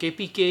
KPK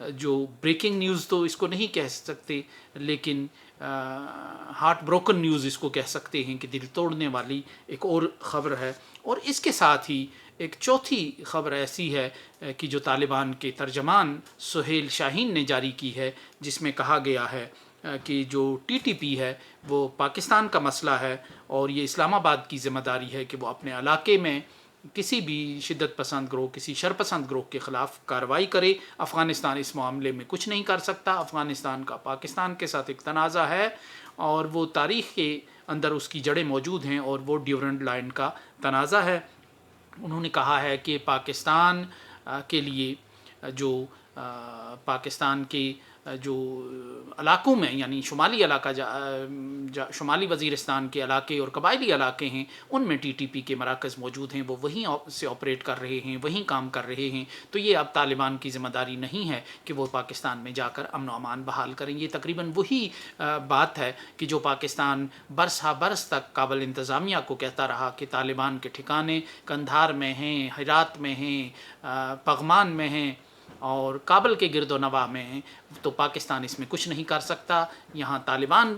جو breaking news تو اس کو نہیں کہہ سکتے لیکن ہارٹ بروکن نیوز اس کو کہہ سکتے ہیں کہ دل توڑنے والی ایک اور خبر ہے. اور اس کے ساتھ ہی ایک چوتھی خبر ایسی ہے کہ جو طالبان کے ترجمان سہیل شاہین نے جاری کی ہے، جس میں کہا گیا ہے کہ جو ٹی ٹی پی ہے وہ پاکستان کا مسئلہ ہے اور یہ اسلام آباد کی ذمہ داری ہے کہ وہ اپنے علاقے میں کسی بھی شدت پسند گروہ، کسی شرپسند گروہ کے خلاف کارروائی کرے. افغانستان اس معاملے میں کچھ نہیں کر سکتا. افغانستان کا پاکستان کے ساتھ ایک تنازع ہے اور وہ تاریخ کے اندر اس کی جڑیں موجود ہیں اور وہ ڈیورنڈ لائن کا تنازع ہے. انہوں نے کہا ہے کہ پاکستان کے لیے جو پاکستان کے جو علاقوں میں یعنی شمالی علاقہ شمالی وزیرستان کے علاقے اور قبائلی علاقے ہیں، ان میں ٹی ٹی پی کے مراکز موجود ہیں، وہ وہیں سے آپریٹ کر رہے ہیں، وہیں کام کر رہے ہیں. تو یہ اب طالبان کی ذمہ داری نہیں ہے کہ وہ پاکستان میں جا کر امن و امان بحال کریں. یہ تقریباً وہی بات ہے کہ جو پاکستان برس ہا برس تک کابل انتظامیہ کو کہتا رہا کہ طالبان کے ٹھکانے قندھار میں ہیں، ہرات میں ہیں، پغمان میں ہیں اور کابل کے گرد و نواح میں ہیں. تو پاکستان اس میں کچھ نہیں کر سکتا. یہاں طالبان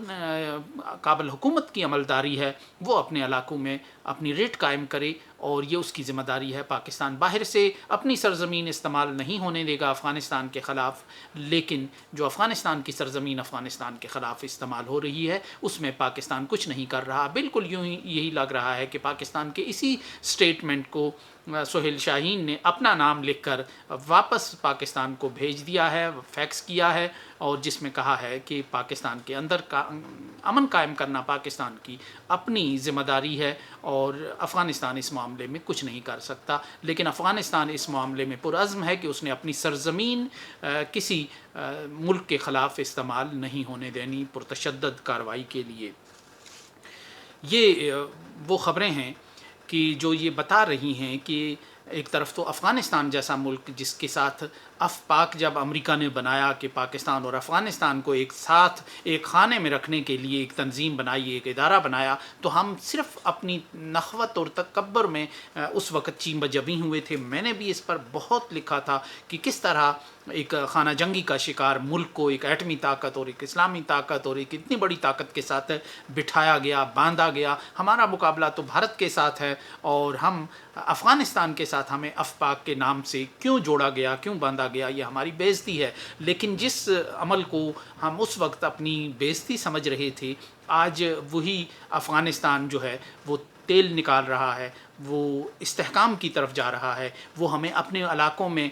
کابل حکومت کی عملداری ہے، وہ اپنے علاقوں میں اپنی ریٹ قائم کرے اور یہ اس کی ذمہ داری ہے. پاکستان باہر سے اپنی سرزمین استعمال نہیں ہونے دے گا افغانستان کے خلاف، لیکن جو افغانستان کی سرزمین افغانستان کے خلاف استعمال ہو رہی ہے اس میں پاکستان کچھ نہیں کر رہا. بالکل یوں ہی یہی لگ رہا ہے کہ پاکستان کے اسی سٹیٹمنٹ کو سہیل شاہین نے اپنا نام لکھ کر واپس پاکستان کو بھیج دیا ہے، فیکس کیا ہے، اور جس میں کہا ہے کہ پاکستان کے اندر کا امن قائم کرنا پاکستان کی اپنی ذمہ داری ہے اور افغانستان اس معاملے میں کچھ نہیں کر سکتا. لیکن افغانستان اس معاملے میں پرعزم ہے کہ اس نے اپنی سرزمین کسی ملک کے خلاف استعمال نہیں ہونے دینی پرتشدد کارروائی کے لیے. یہ وہ خبریں ہیں کہ جو یہ بتا رہی ہیں کہ ایک طرف تو افغانستان جیسا ملک جس کے ساتھ پاک جب امریکہ نے بنایا کہ پاکستان اور افغانستان کو ایک ساتھ ایک خانے میں رکھنے کے لیے ایک تنظیم بنائی، ایک ادارہ بنایا، تو ہم صرف اپنی نخوت اور تکبر میں اس وقت چیم بجبیں ہوئے تھے. میں نے بھی اس پر بہت لکھا تھا کہ کس طرح ایک خانہ جنگی کا شکار ملک کو ایک ایٹمی طاقت اور ایک اسلامی طاقت اور ایک اتنی بڑی طاقت کے ساتھ بٹھایا گیا، باندھا گیا. ہمارا مقابلہ تو بھارت کے ساتھ ہے اور ہم افغانستان کے ساتھ ہمیں افپاک کے نام سے کیوں جوڑا گیا، کیوں باندھا گیا، یہ ہماری بے عزتی ہے. لیکن جس عمل کو ہم اس وقت اپنی بے عزتی سمجھ رہے تھے، آج وہی افغانستان جو ہے وہ تیل نکال رہا ہے، وہ استحکام کی طرف جا رہا ہے، وہ ہمیں اپنے علاقوں میں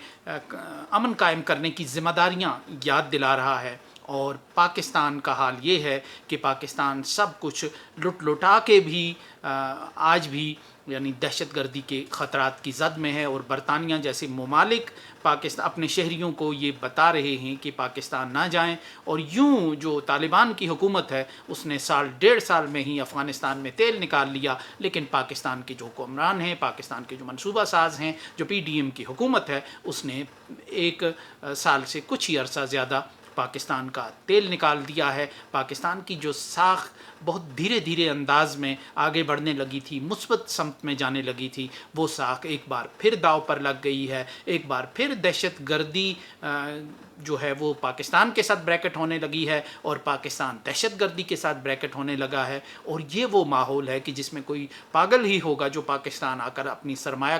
امن قائم کرنے کی ذمہ داریاں یاد دلا رہا ہے. اور پاکستان کا حال یہ ہے کہ پاکستان سب کچھ لٹ لٹا کے بھی آج بھی یعنی دہشت گردی کے خطرات کی زد میں ہے. اور برطانیہ جیسے ممالک پاکستان اپنے شہریوں کو یہ بتا رہے ہیں کہ پاکستان نہ جائیں. اور یوں جو طالبان کی حکومت ہے اس نے سال ڈیڑھ سال میں ہی افغانستان میں تیل نکال لیا، لیکن پاکستان کے جو حکمران ہیں، پاکستان کے جو منصوبہ ساز ہیں، جو پی ڈی ایم کی حکومت ہے، اس نے ایک سال سے کچھ ہی عرصہ زیادہ پاکستان کا تیل نکال دیا ہے. پاکستان کی جو ساکھ بہت دھیرے دھیرے انداز میں آگے بڑھنے لگی تھی، مثبت سمت میں جانے لگی تھی، وہ ساکھ ایک بار پھر داؤ پر لگ گئی ہے. ایک بار پھر دہشت گردی جو ہے وہ پاکستان کے ساتھ بریکٹ ہونے لگی ہے اور پاکستان دہشت گردی کے ساتھ بریکٹ ہونے لگا ہے. اور یہ وہ ماحول ہے کہ جس میں کوئی پاگل ہی ہوگا جو پاکستان آ کر اپنی سرمایہ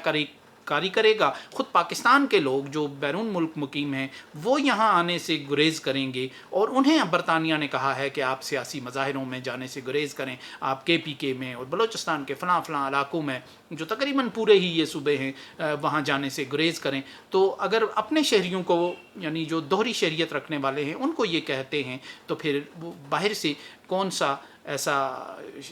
کاری کرے گا. خود پاکستان کے لوگ جو بیرون ملک مقیم ہیں وہ یہاں آنے سے گریز کریں گے، اور انہیں برطانیہ نے کہا ہے کہ آپ سیاسی مظاہروں میں جانے سے گریز کریں، آپ کے پی کے میں اور بلوچستان کے فلاں فلاں علاقوں میں جو تقریباً پورے ہی یہ صوبے ہیں وہاں جانے سے گریز کریں. تو اگر اپنے شہریوں کو یعنی جو دوہری شہریت رکھنے والے ہیں ان کو یہ کہتے ہیں تو پھر وہ باہر سے کون سا ایسا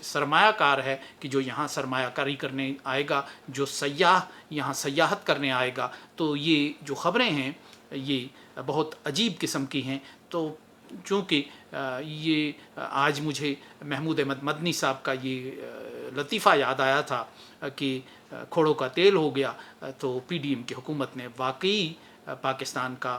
سرمایہ کار ہے کہ جو یہاں سرمایہ کاری کرنے آئے گا، جو سیاح یہاں سیاحت کرنے آئے گا. تو یہ جو خبریں ہیں یہ بہت عجیب قسم کی ہیں. تو چونکہ یہ آج مجھے محمود احمد مدنی صاحب کا یہ لطیفہ یاد آیا تھا کہ کھوڑوں کا تیل ہو گیا، تو پی ڈی ایم کی حکومت نے واقعی پاکستان کا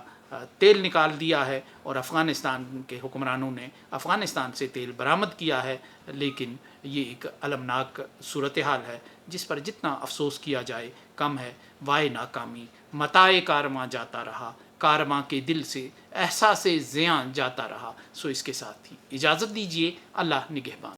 تیل نکال دیا ہے اور افغانستان کے حکمرانوں نے افغانستان سے تیل برآمد کیا ہے. لیکن یہ ایک المناک صورتحال ہے جس پر جتنا افسوس کیا جائے کم ہے. وائے ناکامی متاع کارواں جاتا رہا، کارواں کے دل سے احساس زیاں جاتا رہا۔ سو اس کے ساتھ ہی اجازت دیجیے، اللہ نگہبان۔